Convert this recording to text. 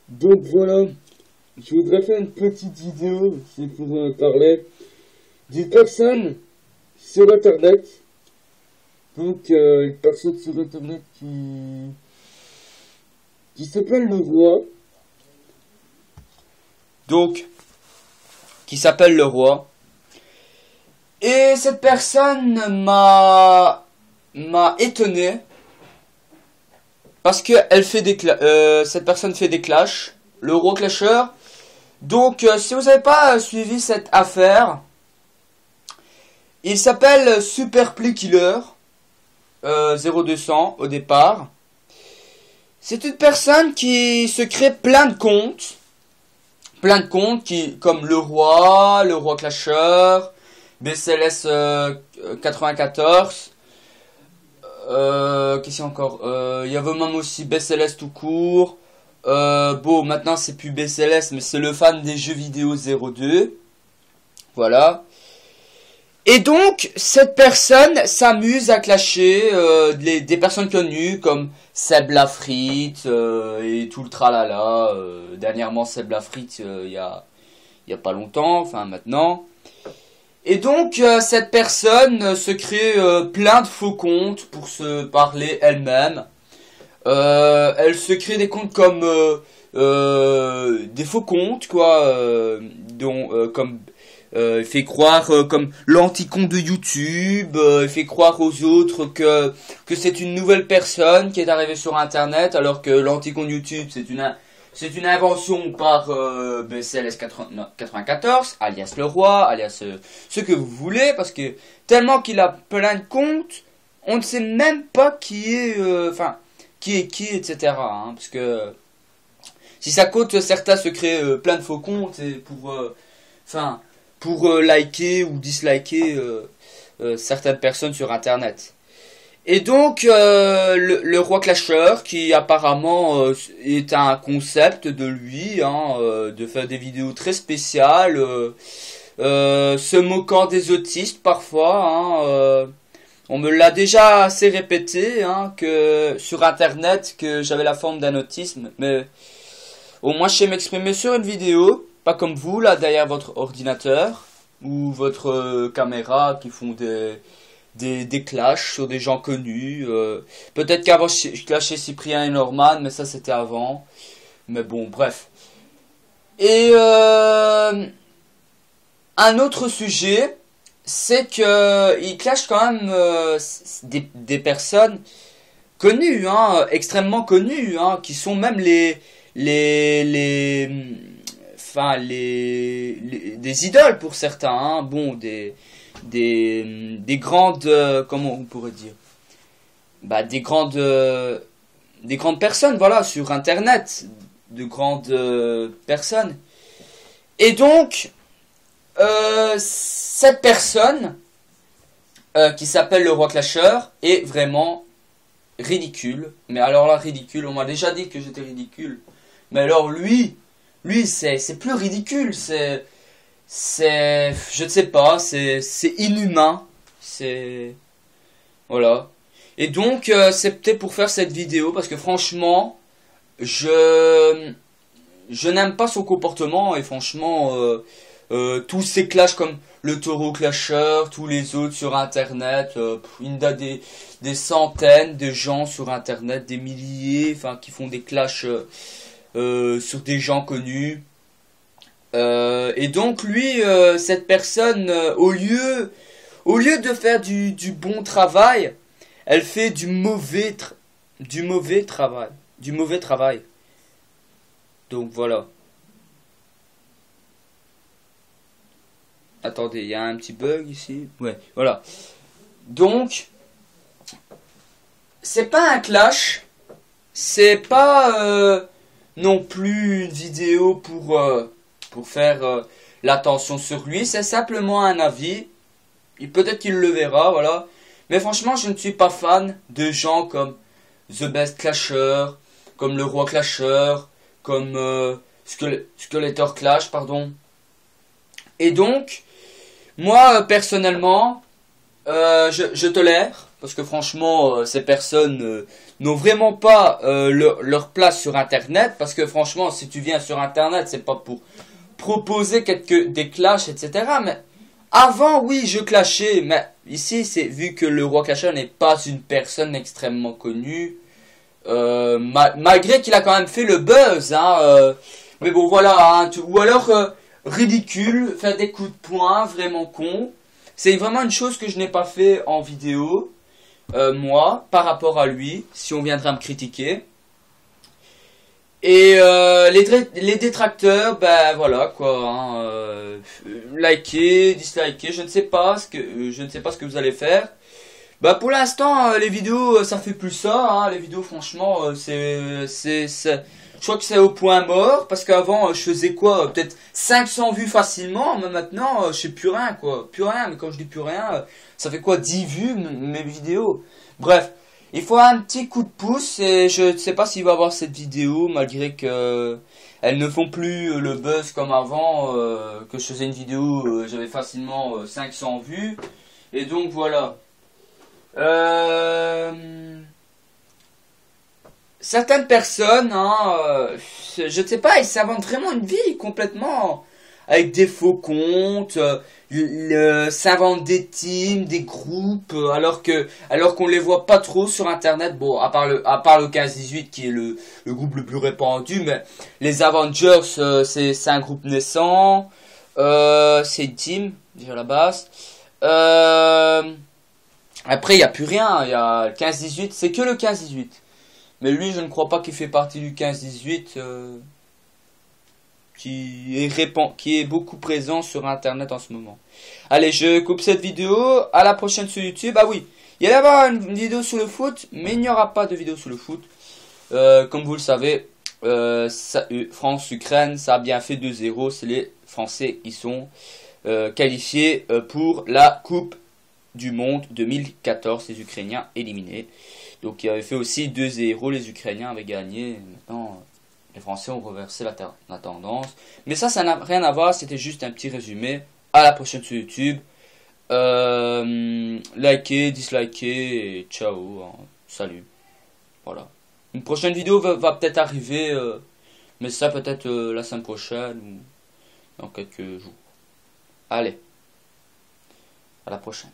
Donc voilà, je voudrais faire une petite vidéo, c'est pour parler d'une personne sur internet. Donc une personne sur internet qui s'appelle le roi. Donc, qui s'appelle le roi. Et cette personne m'a étonné parce que cette personne fait des clashs, le roi clasheur. Donc, si vous n'avez pas suivi cette affaire, il s'appelle Super Play Killer 0200 au départ. C'est une personne qui se crée plein de comptes comme le roi clasheur, BCLS 94. Qu'est-ce qu'il y a encore? Il y avait même aussi BCLS tout court. Bon, maintenant c'est plus BCLS, mais c'est le fan des jeux vidéo 02. Voilà. Et donc, cette personne s'amuse à clasher des personnes connues comme Seb Lafrite et tout le tralala. Dernièrement, Seb Lafrite, il y a pas longtemps, enfin maintenant. Et donc, cette personne se crée plein de faux comptes pour se parler elle-même. Elle se crée des comptes comme des faux comptes, quoi, comme il fait croire comme l'anti-compte de YouTube, il fait croire aux autres que c'est une nouvelle personne qui est arrivée sur internet alors que l'anti-compte YouTube c'est une invention par BCLS 94, alias le roi, alias ce que vous voulez, parce que tellement qu'il a plein de comptes, on ne sait même pas qui est qui, etc. Hein, parce que si ça compte, certains se créent plein de faux comptes et pour liker ou disliker certaines personnes sur internet. Et donc le roi clasheur, qui apparemment est un concept de lui, hein, de faire des vidéos très spéciales, se moquant des autistes parfois, hein, on me l'a déjà assez répété, hein, que sur internet que j'avais la forme d'un autisme, mais au moins je sais m'exprimer sur une vidéo. Pas comme vous, là, derrière votre ordinateur ou votre caméra qui font des clashs sur des gens connus. Peut-être qu'avant, je clashais Cyprien et Norman, mais ça, c'était avant. Mais bon, bref. Et un autre sujet, c'est que il clash quand même des personnes connues, hein, extrêmement connues, hein, qui sont même des idoles pour certains, hein. Bon, des grandes, comment on pourrait dire, des grandes personnes, voilà, sur internet, de grandes personnes. Et donc cette personne qui s'appelle le roi clasheur est vraiment ridicule. Mais alors là, ridicule, on m'a déjà dit que j'étais ridicule, mais alors lui c'est plus ridicule, je ne sais pas, c'est inhumain, voilà. Et donc c'était pour faire cette vidéo parce que franchement je n'aime pas son comportement, et franchement tous ces clashs comme le taureau clasheur, tous les autres sur internet, il y a des centaines de gens sur internet, des milliers, qui font des clashs sur des gens connus. Et donc lui, cette personne, au lieu de faire du bon travail, elle fait du mauvais travail. Donc voilà. Attendez, il y a un petit bug ici. Ouais, voilà. Donc, c'est pas un clash, c'est pas non plus une vidéo pour faire l'attention sur lui, c'est simplement un avis. Et peut-être qu'il le verra, voilà. Mais franchement, je ne suis pas fan de gens comme The Best Clasher, comme le Roi Clasher, comme Skeletor Clash, pardon. Et donc, moi, personnellement, je tolère, parce que franchement, ces personnes n'ont vraiment pas leur place sur Internet, parce que franchement, si tu viens sur Internet, c'est pas pour proposer des clashs, etc. Mais avant, oui, je clashais, mais ici, c'est vu que le roi clasheur n'est pas une personne extrêmement connue, malgré qu'il a quand même fait le buzz, hein, mais bon, voilà, hein, ou alors ridicule, faire des coups de poing, vraiment con. C'est vraiment une chose que je n'ai pas fait en vidéo, moi, par rapport à lui, si on viendra me critiquer. Et les détracteurs, ben voilà quoi, hein, likez, dislikez, je ne sais pas ce que vous allez faire. Bah pour l'instant, les vidéos, ça fait plus ça, hein, les vidéos franchement, je crois que c'est au point mort, parce qu'avant, je faisais quoi, peut-être 500 vues facilement, mais maintenant, je sais plus rien quoi, plus rien, mais quand je dis plus rien, ça fait quoi, 10 vues mes vidéos. Bref. Il faut un petit coup de pouce et je ne sais pas s'il va avoir cette vidéo malgré que elles ne font plus le buzz comme avant, que je faisais une vidéo, j'avais facilement 500 vues et donc voilà. Certaines personnes, hein, je ne sais pas, ils s'inventent vraiment une vie complètement avec des faux comptes, s'inventent des teams, des groupes, alors qu'on les voit pas trop sur Internet. Bon, à part le 15-18 qui est le groupe le plus répandu, mais les Avengers, c'est un groupe naissant, c'est une team déjà à la base. Après, il y a plus rien, il y a le 15-18, c'est que le 15-18. Mais lui, je ne crois pas qu'il fait partie du 15-18 qui est beaucoup présent sur Internet en ce moment. Allez, je coupe cette vidéo. À la prochaine sur YouTube. Ah oui, il y allait y avoir une vidéo sur le foot, mais il n'y aura pas de vidéo sur le foot. Comme vous le savez, France-Ukraine, ça a bien fait 2-0. C'est les Français qui sont qualifiés pour la Coupe du Monde 2014. Les Ukrainiens éliminés. Donc il avait fait aussi 2-0, les Ukrainiens avaient gagné. Maintenant, les Français ont reversé la tendance. Mais ça n'a rien à voir, c'était juste un petit résumé. À la prochaine sur YouTube. Likez, dislikez, et ciao. Hein, salut. Voilà. Une prochaine vidéo va peut-être arriver, mais ça peut-être la semaine prochaine ou dans quelques jours. Allez. À la prochaine.